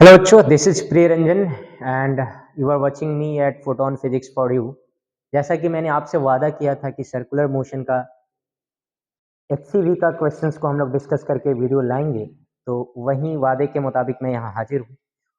Hello, Cho. This is Priya Ranjan, and you are watching me at Photon Physics for You. जैसा कि मैंने आपसे वादा किया था कि सर्कुलर मोशन का HCV का क्वेश्चंस को हम लोग डिस्कस करके वीडियो लाएंगे, तो वहीं वादे के मुताबिक मैं यहाँ हाजिर हूँ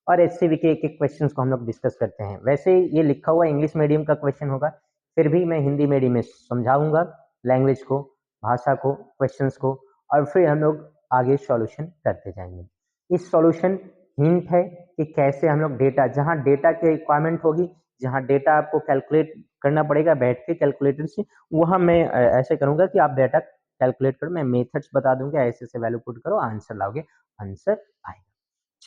और HCV के एक एक क्वेश्चंस को हम लोग डिस्कस करते हैं। वैसे ये लिखा हुआ इंग्लिश मीडियम का क्वेश्चन होगा, फिर भी मैं हिंदी मीडियम में समझाऊंगा लैंग्वेज को, भाषा को, क्वेश्चंस को, और फिर हम लोग आगे सॉल्यूशन करते जाएंगे। इस सॉल्यूशन हिंट है कि कैसे हम लोग डेटा, जहाँ डेटा की रिक्वायरमेंट होगी, जहाँ डेटा आपको कैलकुलेट करना पड़ेगा बैठ के कैलकुलेटर से, वहाँ मैं ऐसे करूँगा कि आप डेटा कैलकुलेट करो, मैं मेथड्स बता दूंगा, ऐसे से वैल्यू पुट करो, आंसर लाओगे, आंसर आएगा।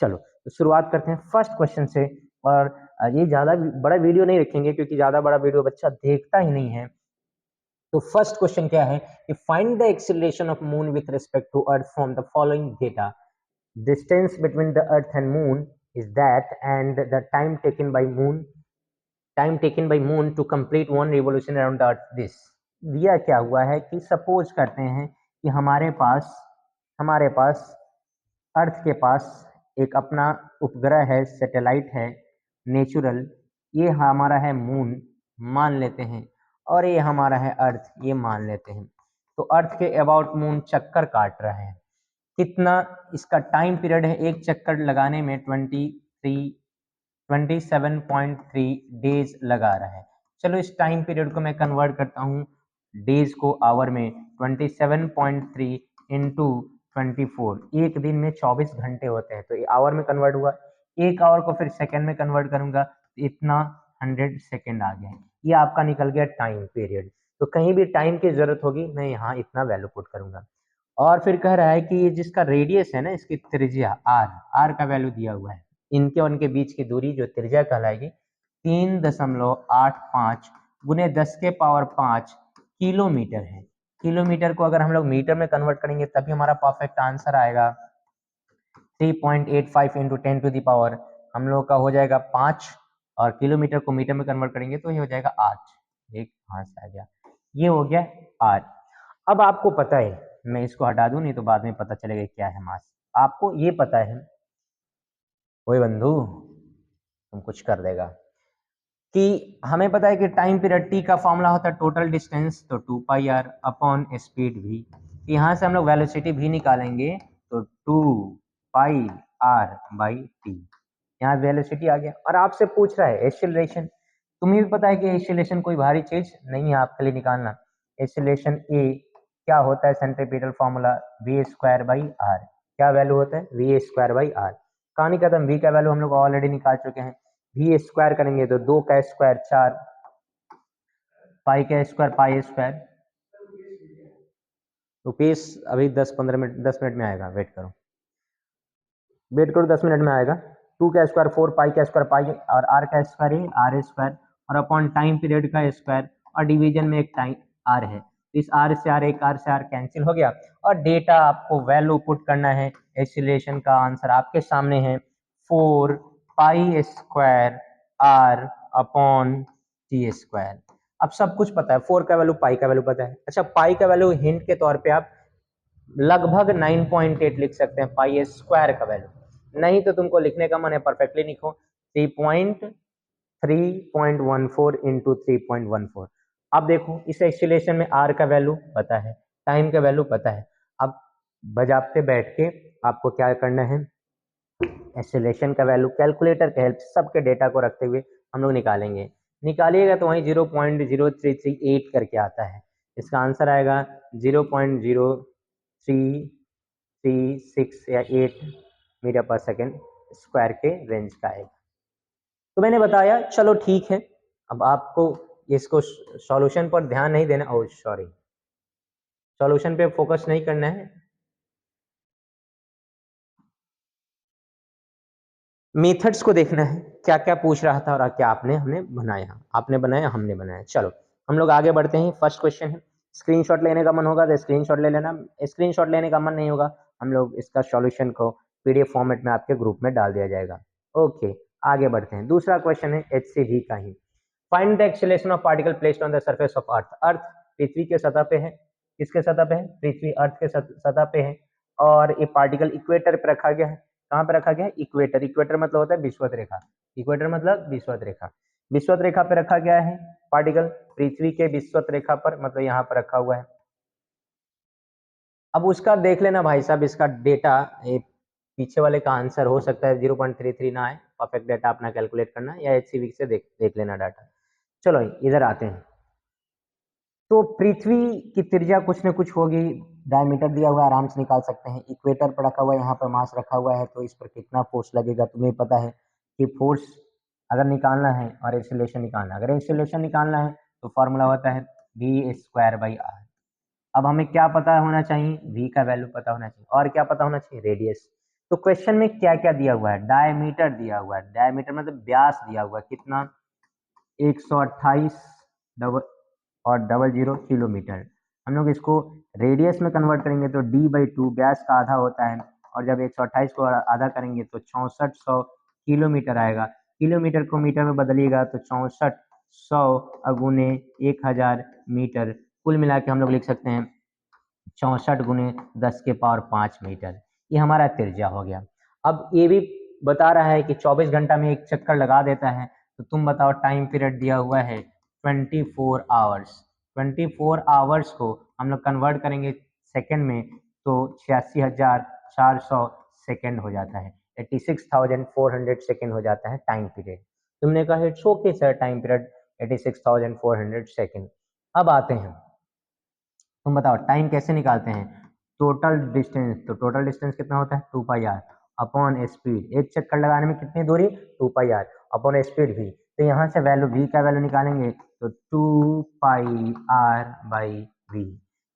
चलो तो शुरुआत करते हैं फर्स्ट क्वेश्चन से। और ये ज़्यादा बड़ा वीडियो नहीं रखेंगे क्योंकि ज़्यादा बड़ा वीडियो बच्चा देखता ही नहीं है। तो फर्स्ट क्वेश्चन क्या है कि find the acceleration of moon with respect to earth from the following data. Distance between the earth and moon is that, and the time taken by moon to complete one revolution around the earth this। दिया क्या हुआ है कि suppose करते हैं कि हमारे पास अर्थ के पास एक अपना उपग्रह है, सैटेलाइट है, नेचुरल, ये हमारा है मून मान लेते हैं, और ये हमारा है अर्थ, ये मान लेते हैं। तो अर्थ के अबाउट मून चक्कर काट रहा है। कितना इसका टाइम पीरियड है एक चक्कर लगाने में? 27.3 डेज लगा रहा है। चलो इस टाइम पीरियड को मैं कन्वर्ट करता हूँ डेज को आवर में। 27.3 इंटू 24, एक दिन में 24 घंटे होते हैं, तो ये आवर में कन्वर्ट हुआ। एक आवर को फिर सेकेंड में कन्वर्ट करूंगा, तो इतना 100 सेकेंड आ गया। ये आपका निकल गया टाइम पीरियड। तो कहीं भी टाइम की जरूरत होगी, मैं यहाँ इतना वैल्यू पुट करूंगा। और फिर कह रहा है कि ये जिसका रेडियस है ना, इसकी त्रिज्या आर का वैल्यू दिया हुआ है, इनके और इनके बीच की दूरी जो त्रिज्या कहलाएगी 3.85 गुने 10⁵ किलोमीटर है। किलोमीटर को अगर हम लोग मीटर में कन्वर्ट करेंगे तभी हमारा परफेक्ट आंसर आएगा। 3.85 इंटू 10⁻, हम लोग का हो जाएगा 5, और किलोमीटर को मीटर में कन्वर्ट करेंगे तो ये हो जाएगा 8। एक हाथ से आ गया, ये हो गया 8। अब आपको पता है, मैं इसको हटा दूं नहीं तो बाद में पता चलेगा क्या है मास। आपको ये पता है, ओए बंधु तुम कुछ कर देगा, कि हमें पता है कि टाइम पीरियड टी का फॉर्मूला होता है टोटल डिस्टेंस, तो 2πr अपॉन स्पीड भी। यहाँ से हम लोग वेलोसिटी भी निकालेंगे, तो 2πr/t। यहाँ वेलोसिटी आ गया। और आपसे पूछ रहा है एक्सीलरेशन। तुम्हें भी पता है कि एक्सीलरेशन कोई भारी चीज नहीं है आपके लिए निकालना। एक्सीलरेशन ए क्या होता है? Centripetal formula v²/r। क्या वैल्यू होता है? v²/r। कहानी खत्म। v का वैल्यू हम लोग ऑलरेडी निकाल चुके हैं। v स्क्वायर करेंगे तो 2 का स्क्वायर 4, पाई का स्क्वायर पाई स्क्वायर। रुपीस अभी 10-15 मिनट, 10 मिनट में आएगा, वेट करो 10 मिनट में आएगा। 2 का स्क्वायर 4, पाई का स्क्वायर पाई, और आर का स्क्वायर है आर स्क्वायर, और अपॉन टाइम पीरियड का स्क्वायर, और डिवीजन में एक टाइम आर है, इस आर से आर, एक आर से आर कैंसिल हो गया। और डेटा आपको वैल्यू पुट करना है। एक्सीलरेशन का आंसर आपके सामने है, 4π² अपॉन टी स्क्वायर। अब सब कुछ पता है, 4 का वैल्यू, पाई का वैल्यू पता है। अच्छा, पाई का वैल्यू हिंट के तौर पे आप लगभग 9.8 लिख सकते हैं, पाई स्क्वायर का वैल्यू। नहीं तो तुमको लिखने का मन है, परफेक्टली लिखो 3.14 इंटू 3.14। अब देखो इस एक्सीलरेशन में आर का वैल्यू पता है, टाइम का वैल्यू पता है। अब बजाते बैठ के आपको क्या करना है, एक्सीलरेशन का वैल्यू कैलकुलेटर के हेल्प से सबके डेटा को रखते हुए हम लोग निकालेंगे। निकालिएगा तो वहीं 0.0338 करके आता है। इसका आंसर आएगा 0.0336 या 8 मीटर पर सेकेंड स्क्वायर के रेंज का है। तो मैंने बताया, चलो ठीक है। अब आपको इसको सॉल्यूशन पर ध्यान नहीं देना, ओ सॉरी, सॉल्यूशन पे फोकस नहीं करना है, मेथड्स को देखना है, क्या क्या पूछ रहा था और क्या हमने बनाया, आपने बनाया, हमने बनाया। चलो हम लोग आगे बढ़ते हैं। फर्स्ट क्वेश्चन है, स्क्रीनशॉट लेने का मन होगा तो स्क्रीनशॉट ले लेना, स्क्रीनशॉट लेने का मन नहीं होगा, हम लोग इसका सॉल्यूशन को पीडीएफ फॉर्मेट में आपके ग्रुप में डाल दिया जाएगा। ओके, आगे बढ़ते हैं। दूसरा क्वेश्चन है HCV का ही। Find the acceleration of particle placed on the surface of earth. Earth पृथ्वी के सतह पे है, किसके सतह पे है? पृथ्वी अर्थ के सतह पे है, और ये पार्टिकल इक्वेटर पे रखा गया है। कहाँ पे रखा गया है? इक्वेटर। इक्वेटर मतलब होता है विषुवत रेखा। इक्वेटर मतलब विषुवत रेखा। विषुवत रेखा पे रखा गया है पार्टिकल, पृथ्वी के विषुवत रेखा पर, मतलब यहाँ पर रखा हुआ है। अब उसका देख लेना भाई साहब, इसका डेटा पीछे वाले का आंसर हो सकता है 0.33 ना आए। परफेक्ट डेटा अपना कैलकुलेट करना या HCV से देख लेना डाटा। चलो इधर आते हैं। तो पृथ्वी की त्रिज्या कुछ न कुछ होगी, डायमीटर दिया हुआ है, आराम से निकाल सकते हैं। इक्वेटर पर रखा हुआ है, यहाँ पर मास रखा हुआ है, तो इस पर कितना फोर्स लगेगा तुम्हें पता है कि फोर्स अगर निकालना है और एक्सीलरेशन निकालना है, अगर एक्सीलरेशन निकालना है तो फॉर्मूला होता है v²/r। अब हमें क्या पता होना चाहिए? v का वैल्यू पता होना चाहिए, और क्या पता होना चाहिए? रेडियस। तो क्वेश्चन में क्या क्या दिया हुआ है? डायमीटर दिया हुआ है, डायमीटर मतलब व्यास दिया हुआ है, कितना? 128 00 किलोमीटर। हम लोग इसको रेडियस में कन्वर्ट करेंगे तो d/2 व्यास का आधा होता है, और जब 128 को आधा करेंगे तो 6400 किलोमीटर आएगा। किलोमीटर को मीटर में बदलिएगा तो 6400 गुने 1000 मीटर। कुल मिला के हम लोग लिख सकते हैं 64 गुने 10⁵ मीटर। ये हमारा त्रिज्या हो गया। अब ये भी बता रहा है कि 24 घंटा में एक चक्कर लगा देता है, तो तुम बताओ टाइम पीरियड दिया हुआ है 24 आवर्स। 24 आवर्स को हम लोग कन्वर्ट करेंगे सेकंड में तो 86,400 सेकंड हो जाता है, 86,400 सेकंड हो जाता है टाइम पीरियड। तुमने कहा it's okay sir, time period 86,400 second. अब आते हैं, तुम बताओ टाइम कैसे निकालते हैं? टोटल डिस्टेंस, तो टोटल डिस्टेंस कितना होता है? 2πr upon speed. एक चक्कर लगाने में कितनी दूरी? 2πr upon speed v। तो यहाँ से वैल्यू v का वैल्यू निकालेंगे तो 2πr/v,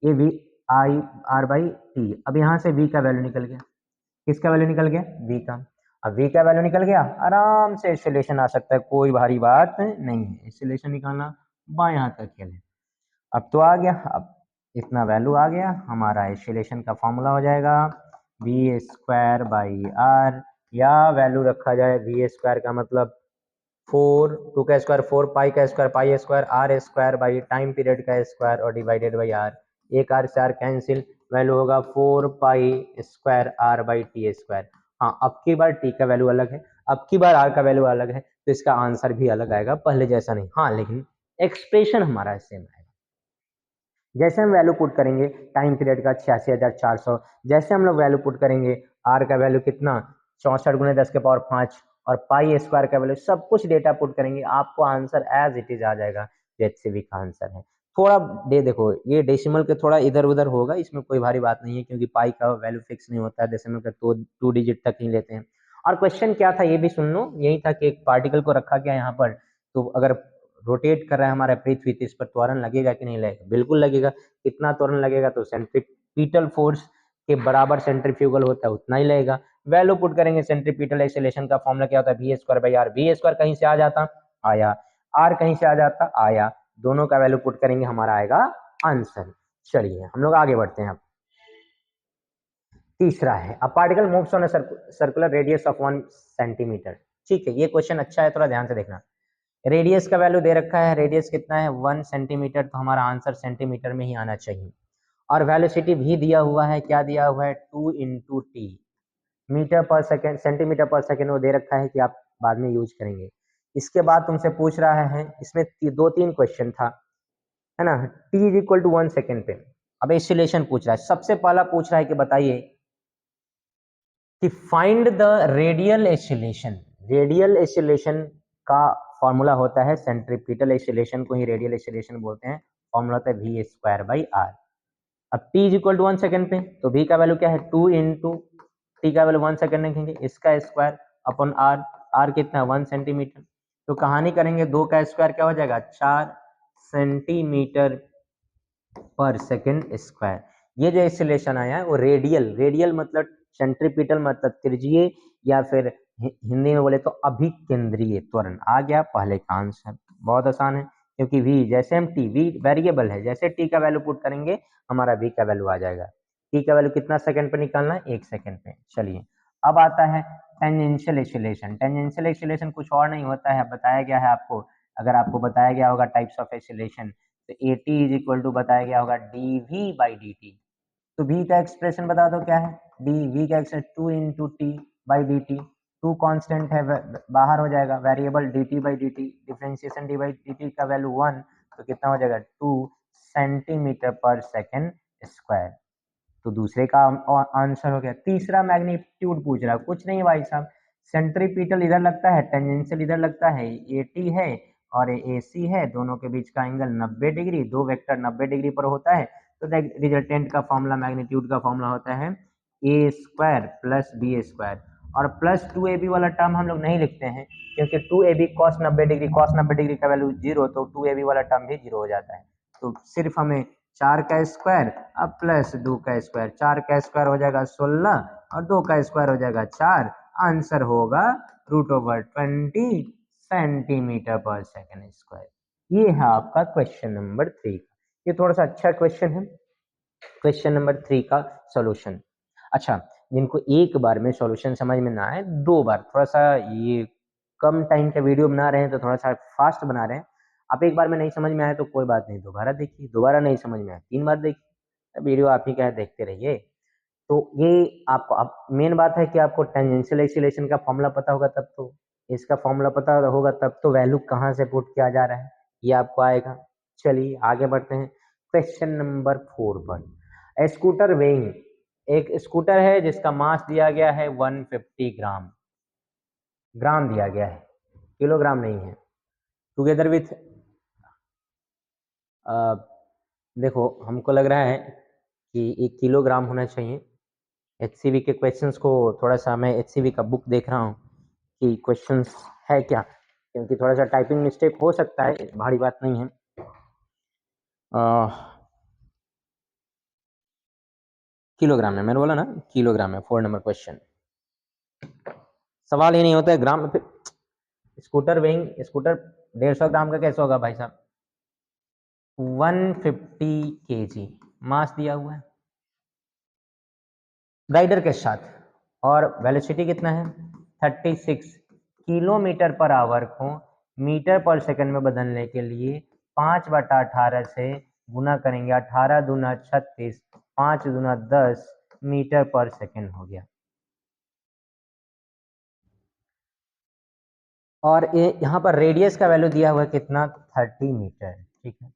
ये v r/t। अब यहाँ से v का वैल्यू निकल गया। किसका वैल्यू निकल गया? v का। अब v का वैल्यू निकल गया, आराम से एक्सीलरेशन आ सकता है, कोई भारी बात नहीं है। एक्सीलरेशन निकालना बाएं हाथ का खेल है। अब तो आ गया, अब इतना वैल्यू आ गया, हमारा एक्सीलरेशन का फॉर्मूला हो जाएगा v²/r, या वैल्यू रखा जाए v² का मतलब 4, 2 का स्क्वायर 4, पाई का square pi square, r² time period का स्क्वायर और डिवाइडेड बाई r। एक r से r कैंसिल, वैल्यू होगा 4π²r/t²। हाँ, अब की बार t का वैल्यू अलग है, अब की बार r का वैल्यू अलग है, तो इसका आंसर भी अलग आएगा, पहले जैसा नहीं। हाँ, लेकिन एक्सप्रेशन हमारा सेम आएगा। जैसे हम वैल्यू पुट करेंगे टाइम पीरियड का 86,400, जैसे हम लोग वैल्यू पुट करेंगे आर का वैल्यू कितना? 64 गुने 10⁵ और पाई स्क्वायर का वैल्यू, सब कुछ डेटा पुट करेंगे, आपको आंसर एज इट इज आ जाएगा। HCV का आंसर है। थोड़ा देखो, ये डेसिमल के थोड़ा इधर उधर होगा, इसमें कोई भारी बात नहीं है, क्योंकि पाई का वैल्यू फिक्स नहीं होता है, डेसिमल का तो 2 डिजिट तक ही लेते हैं। और क्वेश्चन क्या था ये भी सुन लो, यही था कि एक पार्टिकल को रखा गया यहाँ पर, तो अगर रोटेट कर रहा है हमारा पृथ्वी, तो इस पर त्वरण लगेगा कि नहीं लगेगा? बिल्कुल लगेगा। कितना त्वरण लगेगा? तो सेंट्रीपिटल फोर्स के बराबर सेंट्रीफ्यूगल होता है उतना ही लगेगा। वैल्यू पुट करेंगे, सेंट्रीपिटल एक्सेलरेशन का फॉर्मूला क्या होता है? v²/r। v² कहीं से आ जाता, आया, r कहीं से आ जाता, आया, दोनों का वैल्यू पुट करेंगे, हमारा आएगा आंसर। चलिए हम लोग आगे बढ़ते हैं। अब तीसरा है, a particle moves on a circular radius of 1 centimetre. ठीक है, ये क्वेश्चन अच्छा है, थोड़ा ध्यान से देखना। रेडियस का वैल्यू दे रखा है, रेडियस कितना है? 1 सेंटीमीटर, तो हमारा आंसर सेंटीमीटर में ही आना चाहिए। और वेलोसिटी भी दिया हुआ है, क्या दिया हुआ है? 2 × t, मीटर पर सेकेंड, सेंटीमीटर पर सेकेंड वो दे रखा है कि आप बाद में यूज करेंगे। इसके बाद तुमसे पूछ रहा है, इसमें 2-3 क्वेश्चन था, है ना, t = 1 सेकेंड पे। अब एक्सीलरेशन पूछ रहा है, सबसे पहला पूछ रहा है कि बताइए कि find the radial acceleration. Radial acceleration का फॉर्मूला होता है, सेंट्रीपिटल एक्सीलरेशन को ही रेडियल एक्सीलरेशन बोलते हैं, फॉर्मूला होता है v²/r। अब t = 1 सेकेंड पे, तो v का वैल्यू क्या है? 2 × t का वैल्यू 1 सेकेंड लिखेंगे, इसका स्क्वायर अपॉन r। r कितना है? 1 सेंटीमीटर। तो कहानी करेंगे, 2 का स्क्वायर क्या हो जाएगा? 4 सेंटीमीटर पर सेकेंड स्क्वायर। ये जो एक्सीलरेशन आया है वो रेडियल, रेडियल मतलब सेंट्रीपिटल मतलब त्रिज्यीय, या फिर हिंदी में बोले तो अभिकेंद्रीय त्वरण। आ गया पहले का आंसर, बहुत आसान है, क्योंकि v जैसे हम t, v वेरिएबल है, जैसे t का वैल्यू पुट करेंगे हमारा v का वैल्यू आ जाएगा। t का वैल्यू कितना सेकंड पे निकालना है? 1 सेकंड पे। चलिए अब आता है टेंजेंशियल एक्सीलरेशन। टेंजेंशियल एक्सीलरेशन कुछ और नहीं होता है, बताया गया है आपको, अगर आपको बताया गया होगा टाइप्स ऑफ एक्सीलरेशन, तो AT = बताया गया होगा dv/dt। तो v का एक्सप्रेशन बता दो क्या है, v का expression 2 into t by d t, two constant है बाहर हो जाएगा, variable dt by d t, differentiation d by d t का वैल्यू 1, तो कितना हो जाएगा 2 सेंटीमीटर पर सेकेंड स्क्वायर। तो दूसरे का आंसर हो गया। तीसरा मैग्नीट्यूड पूछ रहा है, कुछ नहीं भाई साहब, सेंट्रीपिटल इधर लगता है, टेंजेंशियल इधर लगता है, एटी है और एसी है, दोनों के बीच का एंगल 90 डिग्री, दो वेक्टर 90 डिग्री पर होता है, तो रिजल्टेंट का फॉर्मूला, मैग्नीट्यूड का फॉर्मूला होता है ए स्क्वायर प्लस बी स्क्वायर। और प्लस 2ab वाला टर्म हम लोग नहीं लिखते हैं, क्योंकि 2ab cos 90 degree, cos 90 degree का वैल्यू 0, तो 2ab वाला टर्म भी 0 हो जाता है। तो सिर्फ हमें 4 का स्क्वायर अब प्लस 2 का स्क्वायर, 4 का स्क्वायर हो जाएगा 16 और 2 का स्क्वायर हो जाएगा 4, आंसर होगा √20 सेंटीमीटर पर सेकेंड स्क्वायर। ये है आपका क्वेश्चन नंबर 3। ये थोड़ा सा अच्छा क्वेश्चन है, क्वेश्चन नंबर 3 का सॉल्यूशन। अच्छा, जिनको एक बार में सॉल्यूशन समझ में ना आए, दो बार, थोड़ा सा ये कम टाइम का वीडियो बना रहे हैं तो थोड़ा सा फास्ट बना रहे हैं, आप एक बार में नहीं समझ में आए तो कोई बात नहीं, दोबारा देखिए, दोबारा नहीं समझ में आए 3 बार देखिए, वीडियो आप ही क्या देखते रहिए। तो ये आपको, अब मेन बात है कि आपको टेंजेंशियल एक्सीलरेशन का फॉर्मूला पता होगा तब तो, इसका फॉर्मूला पता होगा तब तो वैल्यू कहाँ से पुट किया जा रहा है ये आपको आएगा। चलिए आगे बढ़ते हैं क्वेश्चन नंबर 4 पर। स्कूटर वेइंग, एक स्कूटर है जिसका मास दिया गया है 150 ग्राम, ग्राम दिया गया है, किलोग्राम नहीं है। टुगेदर विथ, देखो हमको लग रहा है कि 1 किलोग्राम होना चाहिए। एचसीवी के क्वेश्चंस को थोड़ा सा, मैं एचसीवी का बुक देख रहा हूँ कि क्वेश्चंस है क्या, क्योंकि थोड़ा सा टाइपिंग मिस्टेक हो सकता है, भारी बात नहीं है। किलोग्राम में, मैंने बोला ना किलोग्राम में, 4 नंबर क्वेश्चन। सवाल ही नहीं होता है ग्राम में, फिर स्कूटर वेइंग, स्कूटर 150 ग्राम का कैसे होगा भाई साहब, 150 kg मास दिया हुआ है राइडर के साथ, और वेलोसिटी कितना है 36 किलोमीटर पर आवर को मीटर पर सेकंड में बदलने के लिए 5/18 से गुना करेंगे, 18 दूना 36, 5 दूना 10 मीटर पर सेकंड हो गया। और ये यहाँ पर रेडियस का वैल्यू दिया हुआ है कितना, 30 मीटर, ठीक है।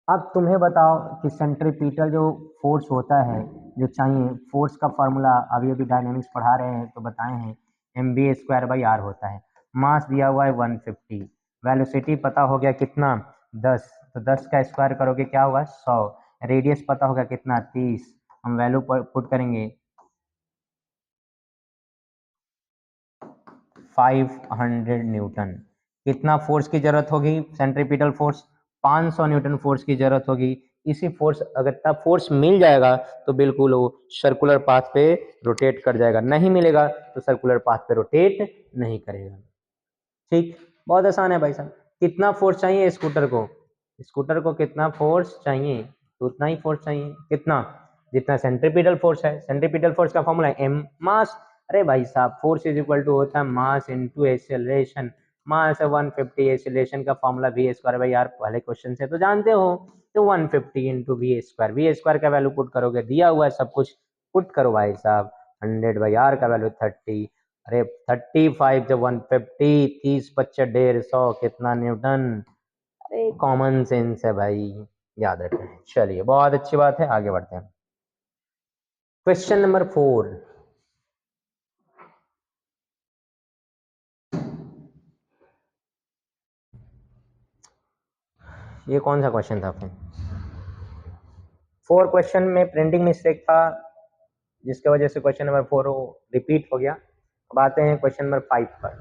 अब तुम्हें बताओ कि सेंट्रीपिटल जो फोर्स होता है, जो चाहिए फोर्स का फॉर्मूला, अभी अभी डायनेमिक्स पढ़ा रहे हैं तो बताए हैं, mv²/r होता है। मास दिया हुआ है 150, वेलोसिटी पता हो गया कितना 10, तो 10 का स्क्वायर करोगे क्या होगा 100, रेडियस पता होगा कितना 30, हम वैल्यू पुट करेंगे 500 न्यूटन। कितना फोर्स की जरूरत होगी, सेंट्रीपिटल फोर्स 500 न्यूटन फोर्स की जरूरत होगी। इसी फोर्स, अगर तब फोर्स मिल जाएगा तो बिल्कुल वो सर्कुलर पाथ पे रोटेट कर जाएगा, नहीं मिलेगा तो सर्कुलर पाथ पे रोटेट नहीं करेगा। ठीक, बहुत आसान है भाई साहब। कितना फोर्स चाहिए स्कूटर को, स्कूटर को कितना फोर्स चाहिए, तो उतना ही फोर्स चाहिए, कितना, जितना सेंट्रीपिटल फोर्स है। सेंट्रीपिटल फोर्स का फॉर्मूला है एम मास, अरे भाई साहब फोर्स इज इक्वल टू होता है मास इनटू एक्सेलरेशन, मास है 150, एक्सेलरेशन का फॉर्मूला v²/r, पहले क्वेश्चन से तो जानते हो, तो 150 इंटू v², का वैल्यू पुट करोगे, दिया हुआ है सब कुछ, पुट करो भाई साहब, 100/r का वैल्यू 30, अरे 35 जब 150, 30 25 150 कितना न्यूटन, अरे कॉमन सेंस है भाई, याद रखें। चलिए बहुत अच्छी बात है, आगे बढ़ते हैं क्वेश्चन नंबर 4। ये कौन सा क्वेश्चन था आपने, 4 क्वेश्चन में प्रिंटिंग मिस्टेक था, जिसके वजह से क्वेश्चन नंबर 4 रिपीट हो गया। अब आते हैं क्वेश्चन नंबर 5 पर।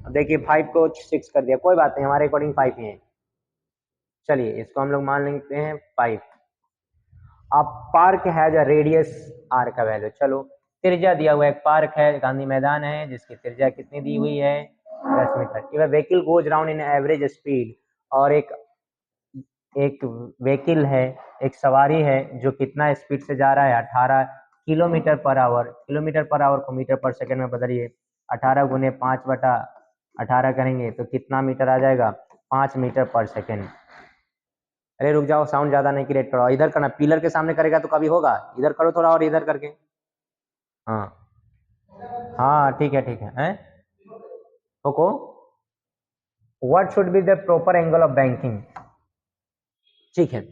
अब देखिए 5 को 6 कर दिया, कोई बात नहीं, हमारे अकॉर्डिंग 5 ही है। चलिए इसको हम लोग मान लेते हैं 5। अब park has a radius r का वैल्यू, चलो त्रिज्या दिया हुआ है, एक पार्क है, गांधी मैदान है, जिसकी त्रिज्या कितनी दी हुई है 10 metre. If vehicle goes round in average speed, और एक व्हीकल है, एक सवारी है जो कितना स्पीड से जा रहा है 18 kilometre per hour, kilometre per hour को मीटर पर सेकंड में बदलिए, 18 गुने 5/18 करेंगे तो कितना मीटर आ जाएगा 5 मीटर पर सेकंड। अरे रुक जाओ, साउंड ज्यादा नहीं क्रिएट करो, इधर करना, पिलर के सामने करेगा तो कभी होगा, इधर करो थोड़ा और इधर करके। हाँ हाँ ठीक है ठीक है, हैं okay. What should be the proper angle of banking, ठीक है।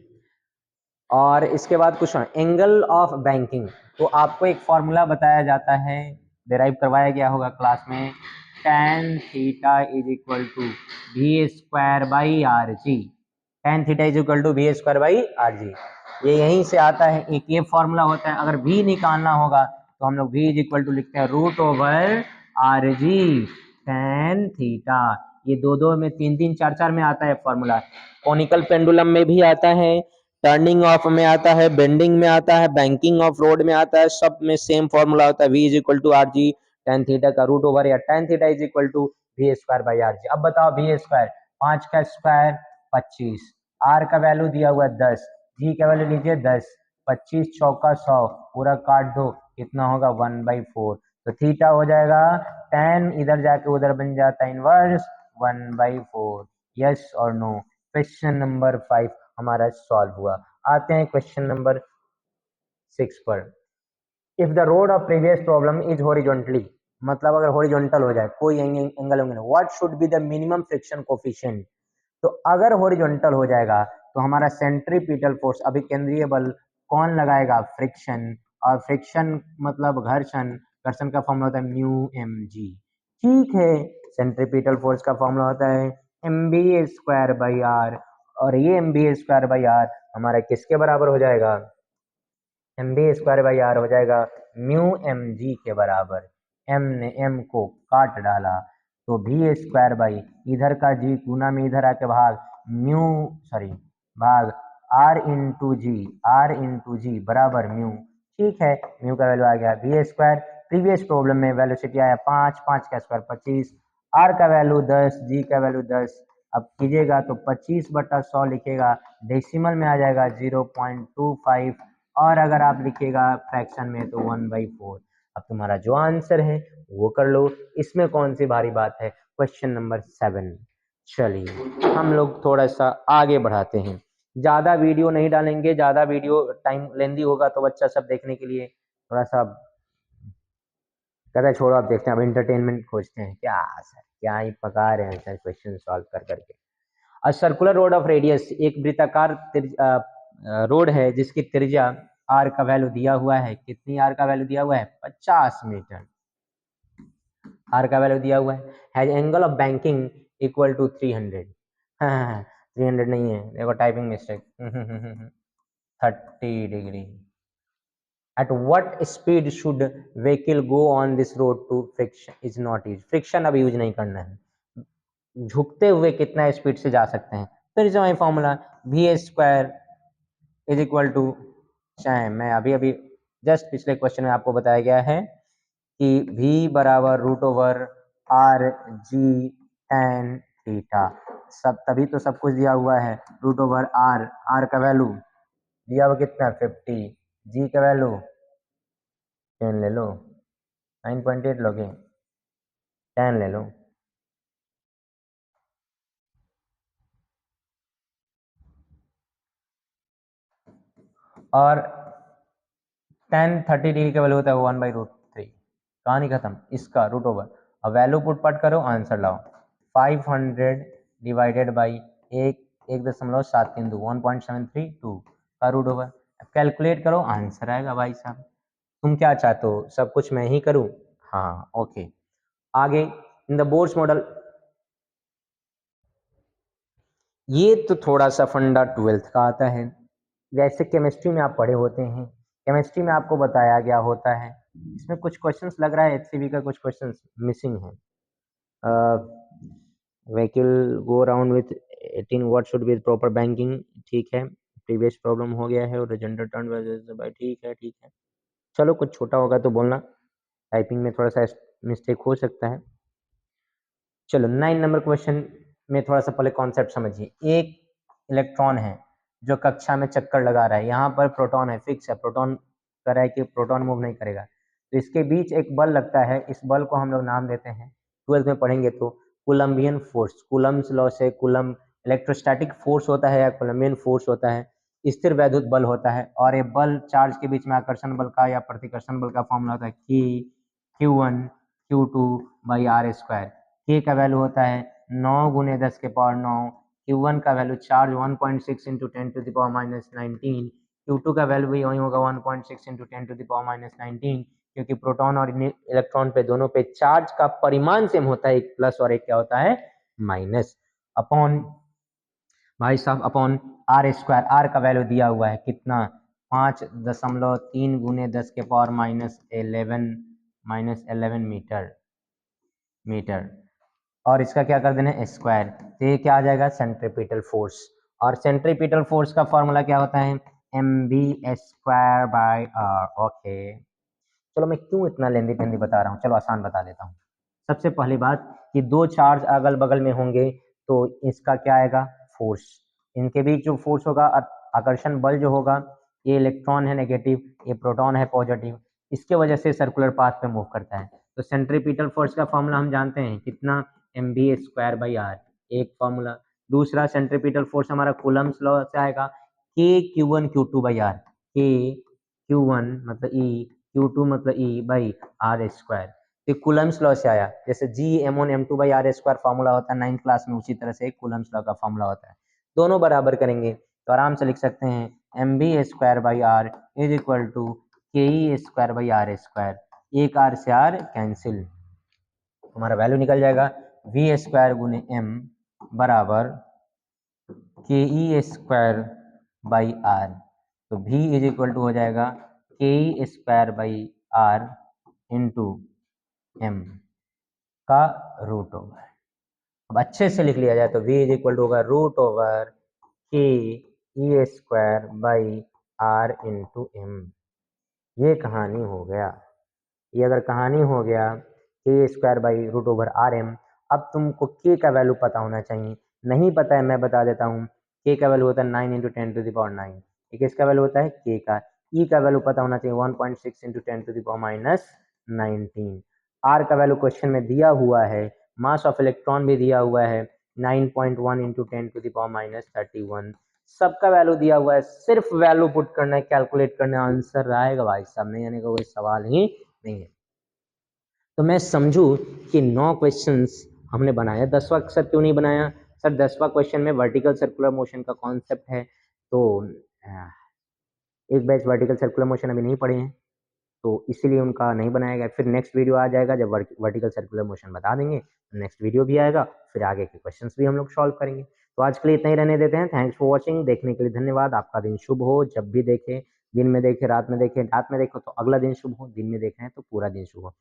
और इसके बाद क्वेश्चन एंगल ऑफ बैंकिंग, तो आपको एक फॉर्मूला बताया जाता है, डिराइव करवाया गया होगा क्लास में, tan theta is equal to v square by r g, tan theta is equal to v square by r g, ये यहीं से आता है, एक ये फॉर्मूला होता है। अगर v निकालना होगा तो हम लोग v इज इक्वल टू लिखते हैं root over r g tan theta, ये दो दो में तीन तीन चार चार में आता है फॉर्मूला, कॉनिकल पेंडुलम में भी आता है, टर्निंग ऑफ में आता है, बेंडिंग में आता है, बैंकिंग ऑफ रोड में आता है, सब में सेम फॉर्मूला होता है, v is equal to r g tan theta का रूट ओवर या tan theta is equal to v square by r g. अब बताओ v स्क्वायर, 5 का स्क्वायर 25, r का वैल्यू दिया हुआ है 10, g का वैल्यू लीजिए 10, 25 चौका 100, पूरा काट दो, कितना होगा 1/4, तो थीटा हो जाएगा tan, इधर जाके उधर बन जाता है इनवर्स 1/4, यस और नो। क्वेश्चन नंबर 5 हमारा सॉल्व हुआ। आते हैं क्वेश्चन नंबर 6 पर। If the road of previous problem is horizontally, मतलब अगर हॉरिजॉन्टल हो जाए कोई एंगल होंगे, what should be the minimum friction coefficient, तो अगर हॉरिजॉन्टल हो जाएगा तो हमारा सेंट्रीपिटल फोर्स, अभी केंद्रीय बल कौन लगाएगा, फ्रिक्शन, और फ्रिक्शन मतलब घर्षण, घर्षण का फॉर्मूला होता है म्यू एम जी, ठीक है। सेंट्रीपिटल फोर्स का फॉर्मूला होता है m B square by r, और ये m B square by r हमारा किसके बराबर हो जाएगा, m B square by r हो जाएगा म्यू एम जी के बराबर, एम ने एम को काट डाला तो भी स्क्वायर बाई इधर का जी गुना में इधर आके भाग म्यू, सॉरी भाग are into ji, are into जी बराबर म्यू, ठीक है। म्यू का वैल्यू आ गया वी स्क्वायर, प्रीवियस प्रॉब्लम में वेलोसिटी आया 5, 5 का स्क्वायर 25, आर का वैल्यू 10, जी का वैल्यू 10, अब कीजिएगा तो 25/100 लिखेगा, डेसिमल में आ जाएगा 0.25, और अगर आप लिखिएगा फ्रैक्शन में तो 1/4। अब तुम्हारा जो आंसर है वो कर लो, इसमें कौन सी भारी बात है। क्वेश्चन नंबर 7, चलिए हम लोग थोड़ा सा आगे बढ़ाते हैं, ज़्यादा वीडियो नहीं डालेंगे, ज़्यादा वीडियो टाइम लेंदी होगा तो बच्चा सब देखने के लिए थोड़ा सा कहता है छोड़ो, आप देखते हैं, अब इंटरटेनमेंट खोजते हैं, क्या सर क्या ही पका रहे हैं सर क्वेश्चन सॉल्व कर करके। A circular road of radius, एक वृत्ताकार रोड है जिसकी त्रिज्या आर का वैल्यू दिया हुआ है, कितनी आर का वैल्यू दिया हुआ है 50 मीटर, आर का वैल्यू दिया हुआ है angle of banking equal to 300, हाँ 300 नहीं है, देखो typing mistake 30 degree. At what speed should vehicle go on this road to friction is not use, friction अब यूज नहीं करना है, झुकते हुए कितना स्पीड से जा सकते हैं, फिर से वही formula v square is equal to, चाहे मैं अभी अभी जस्ट पिछले क्वेश्चन में आपको बताया गया है कि v बराबर root over r g tan theta, सब तभी तो सब कुछ दिया हुआ है, रूट ओवर आर, आर का वैल्यू दिया हुआ कितना 50, जी का वैल्यू 10 ले लो, 9.8 लोगे 10 ले लो, और tan 30 डिग्री का वैल्यू होता है 1/√3, कहानी खत्म, इसका रूट ओवर, अब वैल्यू पुट पट करो आंसर लाओ, 500 डिवाइडेड बाई 1.732 1.732 का रूट ओवर, कैलकुलेट करो आंसर आएगा भाई साहब। तुम क्या चाहते हो सब कुछ मैं ही करूं, हाँ ओके। आगे इन द बोर्स मॉडल, ये तो थोड़ा सा फंडा 12th का आता है, वैसे केमिस्ट्री में आप पढ़े होते हैं, केमिस्ट्री में आपको बताया गया होता है, इसमें कुछ क्वेश्चंस लग रहा है एचसीवी का कुछ क्वेश्चंस मिसिंग है। Vehicle go around with 18 what should B proper banking, ठीक है, प्रीवियस प्रॉब्लम हो गया है, और जेंडर टर्न भाई ठीक है ठीक है, चलो कुछ छोटा होगा तो बोलना, टाइपिंग में थोड़ा सा मिस्टेक हो सकता है। चलो 9 नंबर क्वेश्चन में थोड़ा सा पहले कॉन्सेप्ट समझिए, एक इलेक्ट्रॉन है जो कक्षा में चक्कर लगा रहा है, यहाँ पर प्रोटॉन है, फिक्स है, प्रोटॉन कर रहा है कि प्रोटॉन मूव नहीं करेगा, तो इसके बीच एक बल लगता है, इस बल को हम लोग नाम देते हैं, 12th में पढ़ेंगे तो कूलम्बियन फोर्स, कूलम्स लॉ से कूलम इलेक्ट्रोस्टैटिक फोर्स होता है या कोलम्बियन फोर्स होता है, स्थिर वैद्युत बल होता है, और ये बल चार्ज के बीच में आकर्षण बल का या प्रतिकर्षण बल का फॉर्मूला होता है कि Q1 Q2 by r square. के का वैल्यू होता है 9 गुने 10 के पावर 9, Q1 का value charge 1.6 into 10 to the power minus 19, Q2 का वैल्यू भी वही होगा 1.6 into 10 to the power minus 19, क्योंकि प्रोटॉन और इलेक्ट्रॉन पे दोनों पे चार्ज का परिमाण सेम होता है, एक प्लस और एक क्या होता है माइनस, अपॉन भाई साहब अपॉन आर स्क्वायर। आर का वैल्यू दिया हुआ है कितना 5.3 गुने 10 के पावर माइनस 11 मीटर, और इसका क्या कर देना स्क्वायर, तो ये क्या आ जाएगा सेंट्रीपिटल फोर्स, और सेंट्रीपिटल फोर्स का फॉर्मूला क्या होता है mv square by r. Okay, चलो मैं क्यों इतना लेंदी पेंदी बता रहा हूँ, चलो आसान बता देता हूँ। सबसे पहली बात कि दो चार्ज अगल बगल में होंगे तो इसका क्या आएगा फोर्स, इनके बीच जो फोर्स होगा आकर्षण बल जो होगा, ये इलेक्ट्रॉन है नेगेटिव, ये प्रोटॉन है पॉजिटिव, इसके वजह से सर्कुलर पाथ पे मूव करता है। तो सेंट्रीपिटल फोर्स का फॉर्मूला हम जानते हैं कितना mv स्क्वायर बाई आर, एक फॉर्मूला। दूसरा सेंट्रीपिटल फोर्स हमारा कूलम्स लॉ से आएगा k q1 q2 by are, k q1 मतलब e, q2 मतलब e बाई आर स्क्वायर। तो कूलम्स लॉ से आया, जैसे G m1 m2 by r square formula होता है 9th क्लास में, उसी तरह से कूलम्स लॉ का फॉर्मूला होता है। दोनों बराबर करेंगे तो आराम से लिख सकते हैं m B square by r is equal to k e square by r square, एक आर से आर कैंसिल, हमारा वैल्यू निकल जाएगा वी स्क्वायर गुने एम बराबर k e square by r, तो v इज इक्वल टू हो जाएगा k e square by r into m का रूट ओवर। अब अच्छे से लिख लिया जाए तो v इज इक्वल टू होगा root over k e square by r into m. ये कहानी हो गया, ये अगर कहानी हो गया के square by root over r m. अब तुमको के का वैल्यू पता होना चाहिए, नहीं पता है मैं बता देता हूँ, के का वैल्यू होता है 9 इंटू 10 टू द पावर 9, ठीक है, इसका वैल्यू होता है के का। ई का वैल्यू पता होना चाहिए 1.6 into 10 to the power minus 19। आर का वैल्यू क्वेश्चन में दिया हुआ है, मास ऑफ इलेक्ट्रॉन भी दिया हुआ है 9.1 into 10 to the power minus 31, सबका वैल्यू दिया हुआ है, सिर्फ वैल्यू पुट करना है, कैलकुलेट करना है, आंसर आएगा भाई साहब, नहीं आने का कोई सवाल ही नहीं है। तो मैं समझू कि 9 क्वेश्चंस हमने बनाया, 10वां सर क्यों नहीं बनाया, सर 10वां क्वेश्चन में वर्टिकल सर्कुलर मोशन का कॉन्सेप्ट है, तो एक बैच वर्टिकल सर्कुलर मोशन अभी नहीं पढ़े हैं तो इसीलिए उनका नहीं बनाया गया। फिर नेक्स्ट वीडियो आ जाएगा जब वर्टिकल सर्कुलर मोशन बता देंगे, नेक्स्ट वीडियो भी आएगा, फिर आगे के क्वेश्चंस भी हम लोग सॉल्व करेंगे। तो आज के लिए इतना ही रहने देते हैं। थैंक्स फॉर वॉचिंग, देखने के लिए धन्यवाद। आपका दिन शुभ हो, जब भी देखें, दिन में देखें, रात में देखें, रात में देखो तो अगला दिन शुभ हो, दिन में देख रहे हैं तो पूरा दिन शुभ हो।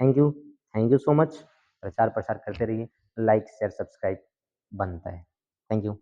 Thank you so much. प्रचार प्रसार करते रहिए, लाइक शेयर सब्सक्राइब बनता है। Thank you.